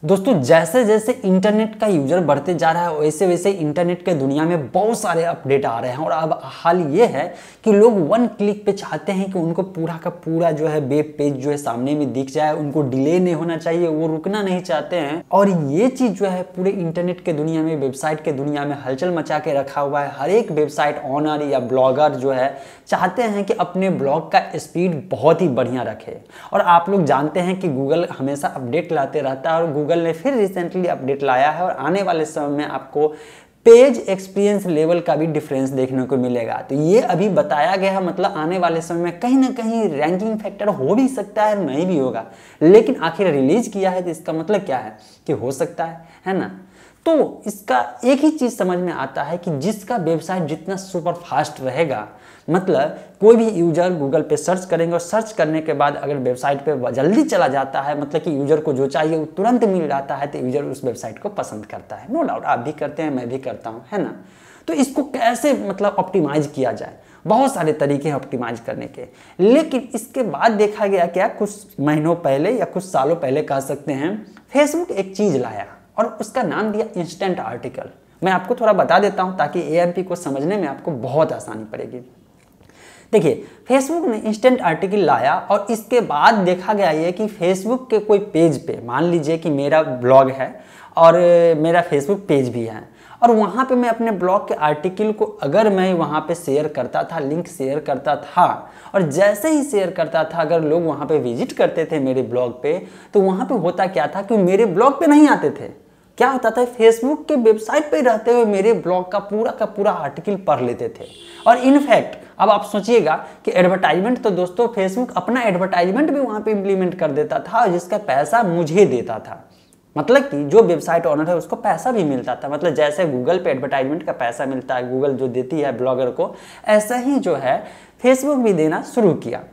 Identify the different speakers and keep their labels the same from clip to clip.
Speaker 1: दोस्तों जैसे जैसे इंटरनेट का यूजर बढ़ते जा रहा है वैसे वैसे इंटरनेट के दुनिया में बहुत सारे अपडेट आ रहे हैं। और अब हाल ये है कि लोग वन क्लिक पे चाहते हैं कि उनको पूरा का पूरा जो है वेब पेज जो है सामने में दिख जाए, उनको डिले नहीं होना चाहिए, वो रुकना नहीं चाहते हैं। और ये चीज़ जो है पूरे इंटरनेट के दुनिया में, वेबसाइट के दुनिया में हलचल मचा के रखा हुआ है। हर एक वेबसाइट ऑनर या ब्लॉगर जो है चाहते हैं कि अपने ब्लॉग का स्पीड बहुत ही बढ़िया रखे। और आप लोग जानते हैं कि गूगल हमेशा अपडेट लाते रहता है और गूगल ने फिर रिसेंटली अपडेट लाया है और आने वाले समय में आपको पेज एक्सपीरियंस लेवल का भी डिफरेंस देखने को मिलेगा। तो ये अभी बताया गया है, मतलब आने वाले समय में कहीं ना कहीं रैंकिंग फैक्टर हो भी सकता है, नहीं भी होगा, लेकिन आखिर रिलीज किया है तो इसका मतलब क्या है कि हो सकता है ना। तो इसका एक ही चीज़ समझ में आता है कि जिसका वेबसाइट जितना सुपर फास्ट रहेगा, मतलब कोई भी यूजर गूगल पे सर्च करेंगे और सर्च करने के बाद अगर वेबसाइट पे जल्दी चला जाता है, मतलब कि यूजर को जो चाहिए वो तुरंत मिल जाता है, तो यूजर उस वेबसाइट को पसंद करता है। नो डाउट आप भी करते हैं, मैं भी करता हूँ, है ना। तो इसको कैसे मतलब ऑप्टिमाइज किया जाए, बहुत सारे तरीके हैं ऑप्टिमाइज करने के। लेकिन इसके बाद देखा गया क्या, कुछ महीनों पहले या कुछ सालों पहले कह सकते हैं, फेसबुक एक चीज़ लाया और उसका नाम दिया इंस्टेंट आर्टिकल। मैं आपको थोड़ा बता देता हूं ताकि एएमपी को समझने में आपको बहुत आसानी पड़ेगी। देखिए, फेसबुक ने इंस्टेंट आर्टिकल लाया और इसके बाद देखा गया ये कि फेसबुक के कोई पेज पे, मान लीजिए कि मेरा ब्लॉग है और मेरा फेसबुक पेज भी है, और वहाँ पे मैं अपने ब्लॉग के आर्टिकल को अगर मैं वहाँ पे शेयर करता था, लिंक शेयर करता था, और जैसे ही शेयर करता था अगर लोग वहाँ पे विजिट करते थे मेरे ब्लॉग पे, तो वहाँ पे होता क्या था कि मेरे ब्लॉग पे नहीं आते थे। क्या होता था, फेसबुक के वेबसाइट पे रहते हुए मेरे ब्लॉग का पूरा आर्टिकल पढ़ लेते थे। और इनफैक्ट अब आप सोचिएगा कि एडवर्टाइजमेंट, तो दोस्तों फेसबुक अपना एडवर्टाइजमेंट भी वहाँ पे इम्प्लीमेंट कर देता था जिसका पैसा मुझे देता था। मतलब कि जो वेबसाइट ऑनर है उसको पैसा भी मिलता था। मतलब जैसे गूगल पे एडवर्टाइजमेंट का पैसा मिलता है, गूगल जो देती है ब्लॉगर को, ऐसा ही जो है फेसबुक भी देना शुरू किया।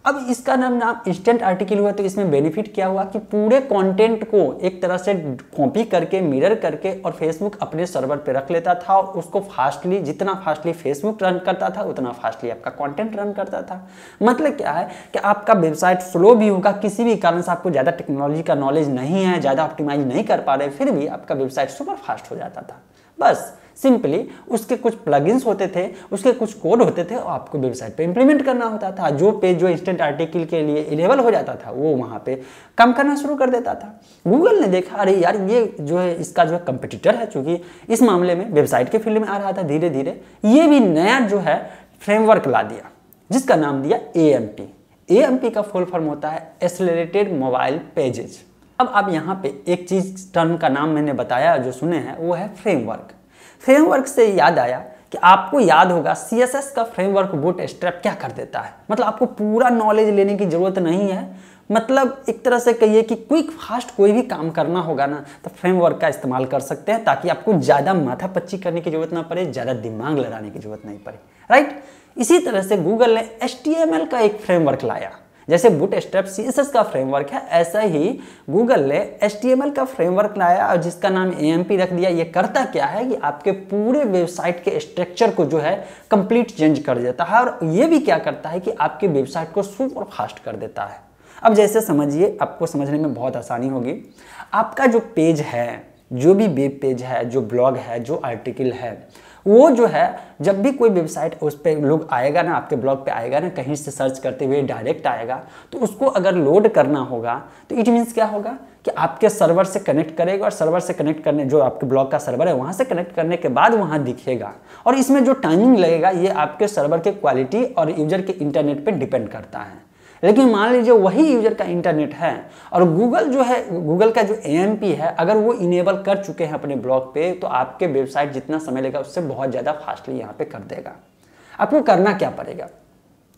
Speaker 1: अब इसका नाम इंस्टेंट आर्टिकल हुआ। तो इसमें बेनिफिट क्या हुआ कि पूरे कंटेंट को एक तरह से कॉपी करके, मिरर करके, और फेसबुक अपने सर्वर पे रख लेता था और उसको फास्टली, जितना फास्टली फेसबुक रन करता था उतना फास्टली आपका कंटेंट रन करता था। मतलब क्या है कि आपका वेबसाइट स्लो भी होगा, किसी भी कारण से आपको ज़्यादा टेक्नोलॉजी का नॉलेज नहीं है, ज़्यादा ऑप्टिमाइज नहीं कर पा रहे, फिर भी आपका वेबसाइट सुपर फास्ट हो जाता था। बस सिंपली उसके कुछ प्लगइन्स होते थे, उसके कुछ कोड होते थे और आपको वेबसाइट पे इंप्लीमेंट करना होता था। जो पेज जो इंस्टेंट आर्टिकल के लिए इनेबल हो जाता था वो वहाँ पे काम करना शुरू कर देता था। गूगल ने देखा, अरे यार ये जो है इसका जो है कंपटीटर है, चूंकि इस मामले में वेबसाइट के फील्ड में आ रहा था धीरे धीरे, ये भी नया जो है फ्रेमवर्क ला दिया जिसका नाम दिया AMP। AMP का फुल फॉर्म होता है एक्सेलरेटेड मोबाइल पेजेज। अब आप यहाँ पे एक चीज टर्म का नाम मैंने बताया जो सुने हैं, वो है फ्रेमवर्क। फ्रेमवर्क से याद आया कि आपको याद होगा CSS का फ्रेमवर्क बूटस्ट्रैप क्या कर देता है। मतलब आपको पूरा नॉलेज लेने की जरूरत नहीं है, मतलब एक तरह से कहिए कि क्विक फास्ट कोई भी काम करना होगा ना तो फ्रेमवर्क का इस्तेमाल कर सकते हैं, ताकि आपको ज़्यादा माथापच्ची करने की जरूरत ना पड़े, ज़्यादा दिमाग लगाने की जरूरत नहीं पड़े, राइट। इसी तरह से गूगल ने HTML का एक फ्रेमवर्क लाया। जैसे बूटस्ट्रैप CSS का फ्रेमवर्क है, ऐसा ही गूगल ने HTML का फ्रेमवर्क लाया और जिसका नाम AMP रख दिया। ये करता क्या है कि आपके पूरे वेबसाइट के स्ट्रक्चर को जो है कंप्लीट चेंज कर देता है, और ये भी क्या करता है कि आपके वेबसाइट को सुपर फास्ट कर देता है। अब जैसे समझिए, आपको समझने में बहुत आसानी होगी। आपका जो पेज है, जो भी वेब पेज है, जो ब्लॉग है, जो आर्टिकल है, वो जो है जब भी कोई वेबसाइट उस पर लोग आएगा ना, आपके ब्लॉग पे आएगा ना, कहीं से सर्च करते हुए डायरेक्ट आएगा, तो उसको अगर लोड करना होगा तो इट मीन्स क्या होगा कि आपके सर्वर से कनेक्ट करेगा, और सर्वर से कनेक्ट करने, जो आपके ब्लॉग का सर्वर है वहाँ से कनेक्ट करने के बाद वहाँ दिखेगा। और इसमें जो टाइमिंग लगेगा ये आपके सर्वर के क्वालिटी और यूजर के इंटरनेट पर डिपेंड करता है। लेकिन मान लीजिए वही यूजर का इंटरनेट है और गूगल जो है, गूगल का जो AMP है अगर वो इनेबल कर चुके हैं अपने ब्लॉग पे, तो आपके वेबसाइट जितना समय लेगा उससे बहुत ज़्यादा फास्टली यहाँ पे कर देगा। आपको करना क्या पड़ेगा,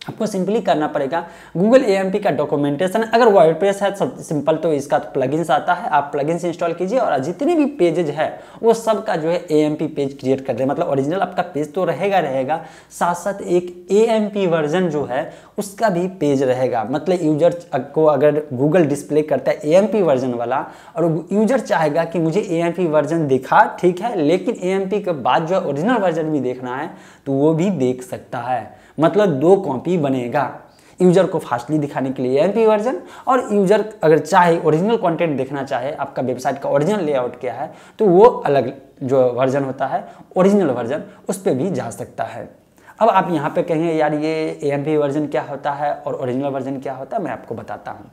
Speaker 1: आपको सिंपली करना पड़ेगा गूगल AMP का डॉक्यूमेंटेशन। अगर वर्डप्रेस है सब सिंपल, तो इसका प्लगइन्स आता है, आप प्लगइन्स इंस्टॉल कीजिए और जितने भी पेजेज है वो सब का जो है AMP पेज क्रिएट कर दे। मतलब ओरिजिनल आपका पेज तो रहेगा, साथ साथ एक AMP वर्जन जो है उसका भी पेज रहेगा। मतलब यूजर को अगर गूगल डिस्प्ले करता है AMP वर्जन वाला और यूजर चाहेगा कि मुझे AMP वर्जन दिखा, ठीक है, लेकिन AMP के बाद जो ओरिजिनल वर्जन भी देखना है तो वो भी देख सकता है। मतलब दो कॉपी बनेगा। यूजर को फास्टली दिखाने के लिए AMP वर्जन, और यूजर अगर चाहे ओरिजिनल कंटेंट देखना चाहे, आपका वेबसाइट का ओरिजिनल लेआउट क्या है, तो वो अलग जो वर्जन होता है ओरिजिनल वर्जन, उस पर भी जा सकता है। अब आप यहाँ पे कहेंगे यार ये AMP वर्जन क्या होता है और ओरिजिनल वर्जन क्या होता है, मैं आपको बताता हूँ।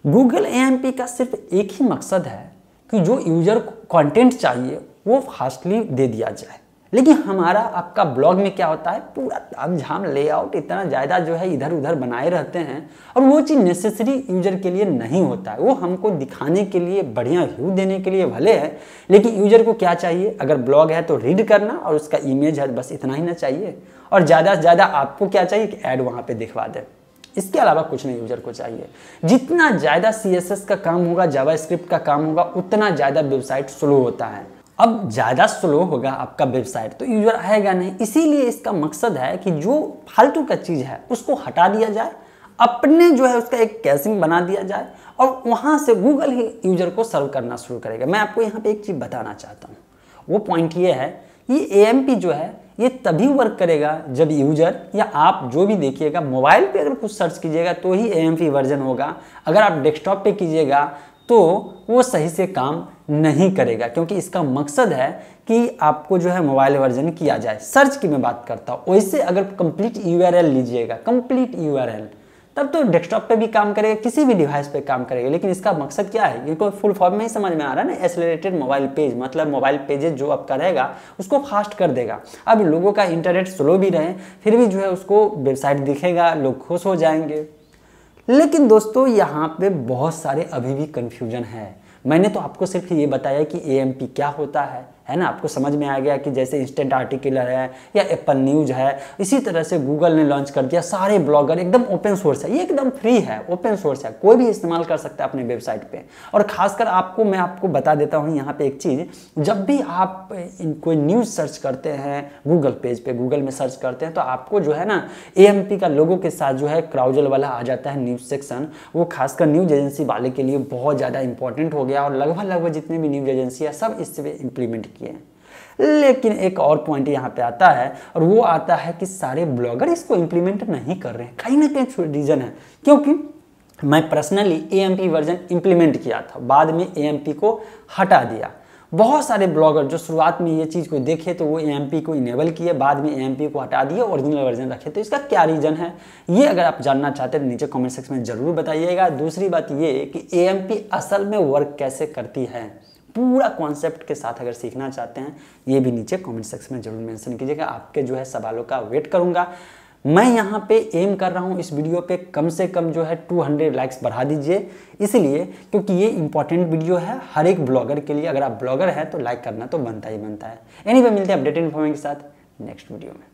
Speaker 1: गूगल AMP का सिर्फ एक ही मकसद है कि जो यूजर को कंटेंट चाहिए वो फास्टली दे दिया जाए। लेकिन हमारा आपका ब्लॉग में क्या होता है, पूरा तामझाम लेआउट इतना ज़्यादा जो है इधर उधर बनाए रहते हैं, और वो चीज़ नेसेसरी यूजर के लिए नहीं होता है। वो हमको दिखाने के लिए, बढ़िया व्यू देने के लिए भले है, लेकिन यूजर को क्या चाहिए, अगर ब्लॉग है तो रीड करना और उसका इमेज है, बस इतना ही ना चाहिए। और ज़्यादा से ज़्यादा आपको क्या चाहिए कि ऐड वहाँ पर दिखवा दे, इसके अलावा कुछ नहीं यूजर को चाहिए। जितना ज़्यादा CSS का काम होगा, जावास्क्रिप्ट का काम होगा, उतना ज़्यादा वेबसाइट स्लो होता है। अब ज़्यादा स्लो होगा आपका वेबसाइट तो यूजर आएगा नहीं, इसीलिए इसका मकसद है कि जो फालतू का चीज़ है उसको हटा दिया जाए, अपने जो है उसका एक कैशिंग बना दिया जाए, और वहाँ से गूगल ही यूजर को सर्व करना शुरू करेगा। मैं आपको यहाँ पे एक चीज़ बताना चाहता हूँ, वो पॉइंट ये है कि AMP जो है ये तभी वर्क करेगा जब यूजर या आप जो भी देखिएगा, मोबाइल पे अगर कुछ सर्च कीजिएगा तो ही AMP वर्जन होगा। अगर आप डेस्कटॉप पे कीजिएगा तो वो सही से काम नहीं करेगा, क्योंकि इसका मकसद है कि आपको जो है मोबाइल वर्जन किया जाए। सर्च की मैं बात करता हूँ, वैसे अगर कंप्लीट URL लीजिएगा, कंप्लीट URL, तब तो डेस्कटॉप पे भी काम करेगा, किसी भी डिवाइस पे काम करेगा। लेकिन इसका मकसद क्या है, इनको फुल फॉर्म में ही समझ में आ रहा है ना, एक्सेलरेटेड मोबाइल पेज, मतलब मोबाइल पेजेस जो आपका रहेगा उसको फास्ट कर देगा। अब लोगों का इंटरनेट स्लो भी रहे फिर भी जो है उसको वेबसाइट दिखेगा, लोग खुश हो जाएंगे। लेकिन दोस्तों यहाँ पे बहुत सारे अभी भी कन्फ्यूजन है। मैंने तो आपको सिर्फ ये बताया कि AMP क्या होता है ना, आपको समझ में आ गया कि जैसे इंस्टेंट आर्टिकलर है या एप्पल न्यूज़ है, इसी तरह से गूगल ने लॉन्च कर दिया। सारे ब्लॉगर एकदम ओपन सोर्स है, ये एकदम फ्री है, ओपन सोर्स है, कोई भी इस्तेमाल कर सकता है अपने वेबसाइट पे। और खासकर मैं आपको बता देता हूँ यहाँ पे एक चीज़, जब भी आप कोई न्यूज़ सर्च करते हैं गूगल पेज पे, गूगल में सर्च करते हैं, तो आपको जो है ना AMP का लोगों के साथ जो है क्राउजल वाला आ जाता है न्यूज़ सेक्शन। वो खासकर न्यूज़ एजेंसी वाले के लिए बहुत ज़्यादा इंपॉर्टेंट हो गया, और लगभग जितने भी न्यूज़ एजेंसी है सब इससे इम्प्लीमेंट किए हैं। लेकिन एक और पॉइंट यहाँ पे आता है, और वो आता है कि सारे ब्लॉगर इसको इंप्लीमेंट नहीं कर रहे हैं। कहीं ना कहीं रीजन है, क्योंकि मैं पर्सनली AMP वर्जन इंप्लीमेंट किया था, बाद में AMP को हटा दिया। बहुत सारे ब्लॉगर जो शुरुआत में ये चीज़ को देखे तो वो AMP को इनेबल किए, बाद में AMP को हटा दिए, ओरिजिनल वर्जन रखे। तो इसका क्या रीज़न है, ये अगर आप जानना चाहते हैं तो नीचे कमेंट सेक्शन में ज़रूर बताइएगा। दूसरी बात ये कि AMP असल में वर्क कैसे करती है, पूरा कॉन्सेप्ट के साथ अगर सीखना चाहते हैं, ये भी नीचे कमेंट सेक्शन में जरूर मेंशन कीजिएगा। आपके जो है सवालों का वेट करूंगा। मैं यहाँ पे एम कर रहा हूँ इस वीडियो पे कम से कम जो है 200 लाइक्स बढ़ा दीजिए, इसलिए क्योंकि ये इंपॉर्टेंट वीडियो है हर एक ब्लॉगर के लिए। अगर आप ब्लॉगर हैं तो लाइक करना तो बनता ही बनता है। एनीवे मिलते हैं अपडेटेड इन्फॉर्मेशन के साथ नेक्स्ट वीडियो में।